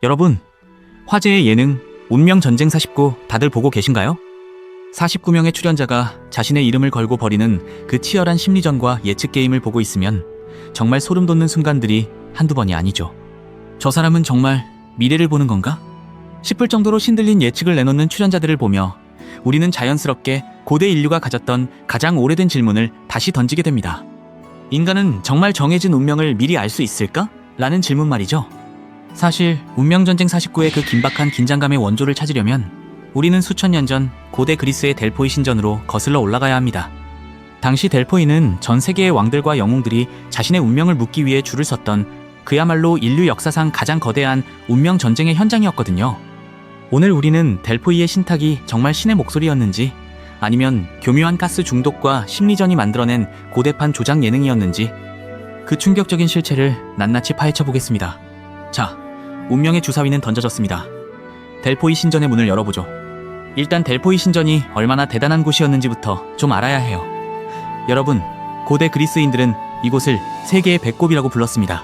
여러분, 화제의 예능 운명전쟁 49 다들 보고 계신가요? 49명의 출연자가 자신의 이름을 걸고 벌이는 그 치열한 심리전과 예측 게임을 보고 있으면 정말 소름 돋는 순간들이 한두 번이 아니죠. 저 사람은 정말 미래를 보는 건가? 싶을 정도로 신들린 예측을 내놓는 출연자들을 보며 우리는 자연스럽게 고대 인류가 가졌던 가장 오래된 질문을 다시 던지게 됩니다. 인간은 정말 정해진 운명을 미리 알 수 있을까? 라는 질문 말이죠. 사실 운명전쟁 49의 그 긴박한 긴장감의 원조를 찾으려면 우리는 수천 년 전 고대 그리스의 델포이 신전으로 거슬러 올라가야 합니다. 당시 델포이는 전 세계의 왕들과 영웅들이 자신의 운명을 묻기 위해 줄을 섰던 그야말로 인류 역사상 가장 거대한 운명전쟁의 현장이었거든요. 오늘 우리는 델포이의 신탁이 정말 신의 목소리였는지 아니면 교묘한 가스 중독과 심리전이 만들어낸 고대판 조작 예능이었는지 그 충격적인 실체를 낱낱이 파헤쳐 보겠습니다. 자, 운명의 주사위는 던져졌습니다. 델포이 신전의 문을 열어보죠. 일단 델포이 신전이 얼마나 대단한 곳이었는지부터 좀 알아야 해요. 여러분, 고대 그리스인들은 이곳을 세계의 배꼽이라고 불렀습니다.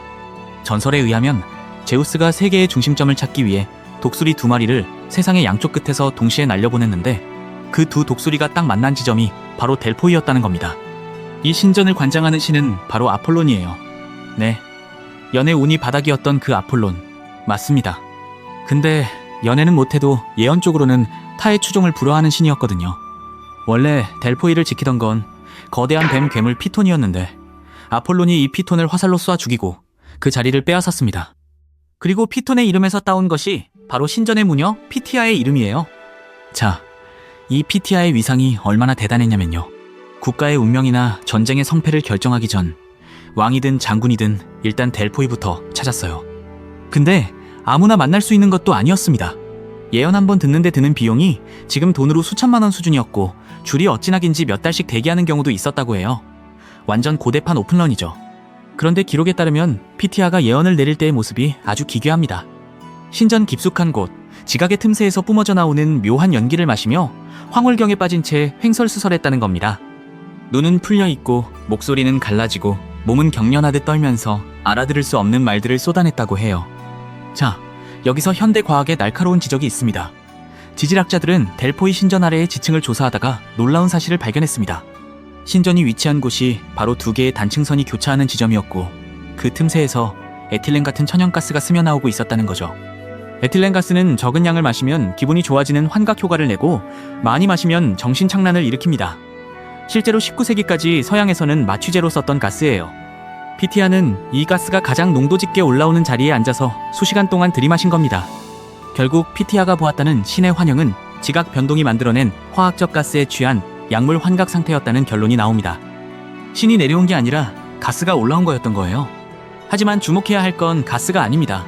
전설에 의하면 제우스가 세계의 중심점을 찾기 위해 독수리 2마리를 세상의 양쪽 끝에서 동시에 날려보냈는데 그 두 독수리가 딱 만난 지점이 바로 델포이였다는 겁니다. 이 신전을 관장하는 신은 바로 아폴론이에요. 네, 연애 운이 바닥이었던 그 아폴론 맞습니다. 근데 연애는 못해도 예언 쪽으로는 타의 추종을 불허하는 신이었거든요. 원래 델포이를 지키던 건 거대한 뱀 괴물 피톤이었는데 아폴론이 이 피톤을 화살로 쏴 죽이고 그 자리를 빼앗았습니다. 그리고 피톤의 이름에서 따온 것이 바로 신전의 무녀 피티아의 이름이에요. 자, 이 피티아의 위상이 얼마나 대단했냐면요. 국가의 운명이나 전쟁의 성패를 결정하기 전 왕이든 장군이든 일단 델포이부터 찾았어요. 근데 아무나 만날 수 있는 것도 아니었습니다. 예언 한번 듣는데 드는 비용이 지금 돈으로 수천만 원 수준이었고 줄이 어찌나 긴지 몇 달씩 대기하는 경우도 있었다고 해요. 완전 고대판 오픈런이죠. 그런데 기록에 따르면 피티아가 예언을 내릴 때의 모습이 아주 기괴합니다. 신전 깊숙한 곳, 지각의 틈새에서 뿜어져 나오는 묘한 연기를 마시며 황홀경에 빠진 채 횡설수설했다는 겁니다. 눈은 풀려있고 목소리는 갈라지고 몸은 경련하듯 떨면서 알아들을 수 없는 말들을 쏟아냈다고 해요. 자, 여기서 현대 과학의 날카로운 지적이 있습니다. 지질학자들은 델포이 신전 아래의 지층을 조사하다가 놀라운 사실을 발견했습니다. 신전이 위치한 곳이 바로 두 개의 단층선이 교차하는 지점이었고 그 틈새에서 에틸렌 같은 천연가스가 스며나오고 있었다는 거죠. 에틸렌 가스는 적은 양을 마시면 기분이 좋아지는 환각 효과를 내고 많이 마시면 정신착란을 일으킵니다. 실제로 19세기까지 서양에서는 마취제로 썼던 가스예요. 피티아는 이 가스가 가장 농도 짙게 올라오는 자리에 앉아서 수시간 동안 들이마신 겁니다. 결국 피티아가 보았다는 신의 환영은 지각 변동이 만들어낸 화학적 가스에 취한 약물 환각 상태였다는 결론이 나옵니다. 신이 내려온 게 아니라 가스가 올라온 거였던 거예요. 하지만 주목해야 할 건 가스가 아닙니다.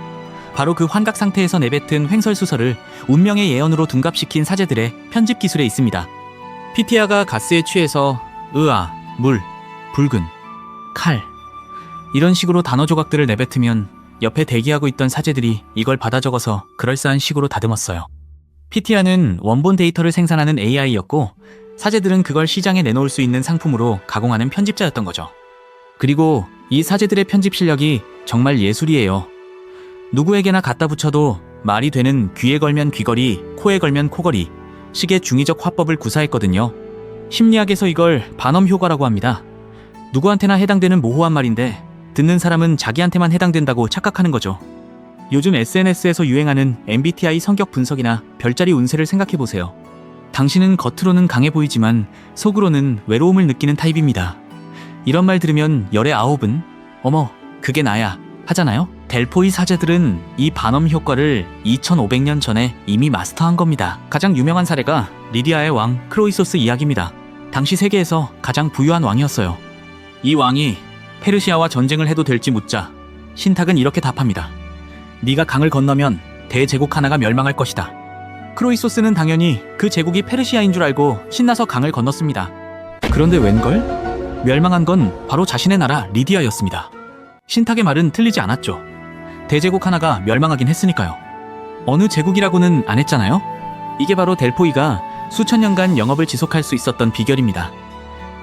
바로 그 환각 상태에서 내뱉은 횡설수설을 운명의 예언으로 둔갑시킨 사제들의 편집 기술에 있습니다. 피티아가 가스에 취해서 으아, 물, 붉은, 칼 이런 식으로 단어 조각들을 내뱉으면 옆에 대기하고 있던 사제들이 이걸 받아 적어서 그럴싸한 식으로 다듬었어요. 피티아는 원본 데이터를 생산하는 AI였고 사제들은 그걸 시장에 내놓을 수 있는 상품으로 가공하는 편집자였던 거죠. 그리고 이 사제들의 편집 실력이 정말 예술이에요. 누구에게나 갖다 붙여도 말이 되는 귀에 걸면 귀걸이, 코에 걸면 코걸이, 식의 중의적 화법을 구사했거든요. 심리학에서 이걸 반엄 효과라고 합니다. 누구한테나 해당되는 모호한 말인데 듣는 사람은 자기한테만 해당된다고 착각하는 거죠. 요즘 SNS에서 유행하는 MBTI 성격 분석이나 별자리 운세를 생각해보세요. 당신은 겉으로는 강해 보이지만 속으로는 외로움을 느끼는 타입입니다. 이런 말 들으면 열의 9은 어머, 그게 나야 하잖아요? 델포이 사제들은 이 반엄 효과를 2500년 전에 이미 마스터한 겁니다. 가장 유명한 사례가 리디아의 왕 크로이소스 이야기입니다. 당시 세계에서 가장 부유한 왕이었어요. 이 왕이 페르시아와 전쟁을 해도 될지 묻자 신탁은 이렇게 답합니다. 네가 강을 건너면 대제국 하나가 멸망할 것이다. 크로이소스는 당연히 그 제국이 페르시아인 줄 알고 신나서 강을 건넜습니다. 그런데 웬걸? 멸망한 건 바로 자신의 나라 리디아였습니다. 신탁의 말은 틀리지 않았죠. 대제국 하나가 멸망하긴 했으니까요. 어느 제국이라고는 안 했잖아요. 이게 바로 델포이가 수천 년간 영업을 지속할 수 있었던 비결입니다.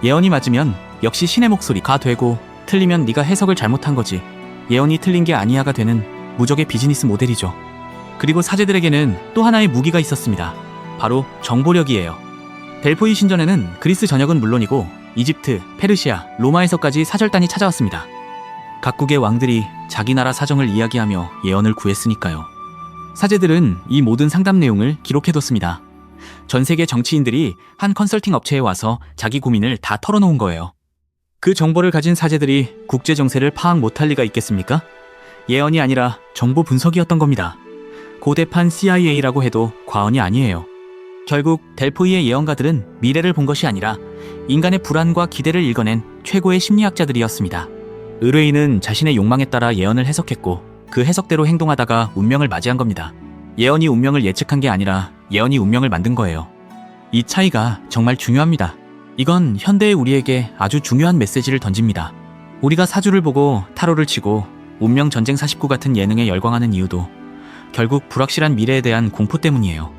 예언이 맞으면 역시 신의 목소리가 되고 틀리면 네가 해석을 잘못한 거지 예언이 틀린 게 아니야가 되는 무적의 비즈니스 모델이죠. 그리고 사제들에게는 또 하나의 무기가 있었습니다. 바로 정보력이에요. 델포이 신전에는 그리스 전역은 물론이고 이집트, 페르시아, 로마에서까지 사절단이 찾아왔습니다. 각국의 왕들이 자기 나라 사정을 이야기하며 예언을 구했으니까요. 사제들은 이 모든 상담 내용을 기록해뒀습니다. 전 세계 정치인들이 한 컨설팅 업체에 와서 자기 고민을 다 털어놓은 거예요. 그 정보를 가진 사제들이 국제 정세를 파악 못할 리가 있겠습니까? 예언이 아니라 정보 분석이었던 겁니다. 고대판 CIA라고 해도 과언이 아니에요. 결국 델포이의 예언가들은 미래를 본 것이 아니라 인간의 불안과 기대를 읽어낸 최고의 심리학자들이었습니다. 의뢰인은 자신의 욕망에 따라 예언을 해석했고 그 해석대로 행동하다가 운명을 맞이한 겁니다. 예언이 운명을 예측한 게 아니라 예언이 운명을 만든 거예요. 이 차이가 정말 중요합니다. 이건 현대의 우리에게 아주 중요한 메시지를 던집니다. 우리가 사주를 보고 타로를 치고 운명 전쟁 49 같은 예능에 열광하는 이유도 결국 불확실한 미래에 대한 공포 때문이에요.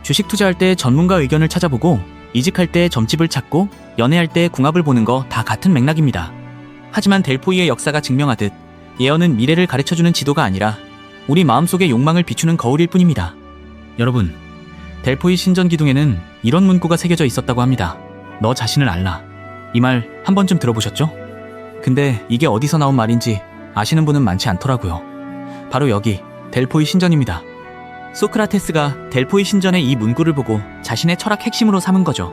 주식 투자할 때 전문가 의견을 찾아보고 이직할 때 점집을 찾고 연애할 때 궁합을 보는 거 다 같은 맥락입니다. 하지만 델포이의 역사가 증명하듯 예언은 미래를 가르쳐주는 지도가 아니라 우리 마음속의 욕망을 비추는 거울일 뿐입니다. 여러분, 델포이 신전 기둥에는 이런 문구가 새겨져 있었다고 합니다. 너 자신을 알라. 이 말 한 번쯤 들어보셨죠? 근데 이게 어디서 나온 말인지 아시는 분은 많지 않더라고요. 바로 여기 델포이 신전입니다. 소크라테스가 델포이 신전의 이 문구를 보고 자신의 철학 핵심으로 삼은 거죠.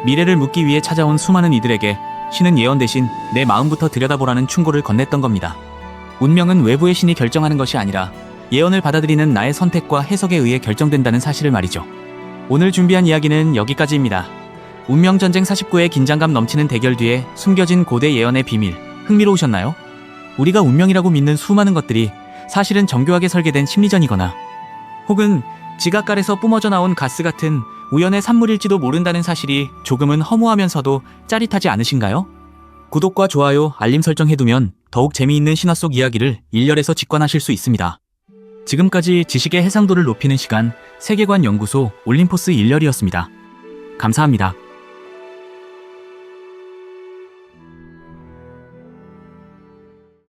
미래를 묻기 위해 찾아온 수많은 이들에게 신은 예언 대신 내 마음부터 들여다보라는 충고를 건넸던 겁니다. 운명은 외부의 신이 결정하는 것이 아니라 예언을 받아들이는 나의 선택과 해석에 의해 결정된다는 사실을 말이죠. 오늘 준비한 이야기는 여기까지입니다. 운명전쟁 49의 긴장감 넘치는 대결 뒤에 숨겨진 고대 예언의 비밀, 흥미로우셨나요? 우리가 운명이라고 믿는 수많은 것들이 사실은 정교하게 설계된 심리전이거나 혹은 지각갈에서 뿜어져 나온 가스 같은 우연의 산물일지도 모른다는 사실이 조금은 허무하면서도 짜릿하지 않으신가요? 구독과 좋아요, 알림 설정 해두면 더욱 재미있는 신화 속 이야기를 일렬에서 직관하실 수 있습니다. 지금까지 지식의 해상도를 높이는 시간 세계관 연구소 올림포스 일렬이었습니다. 감사합니다.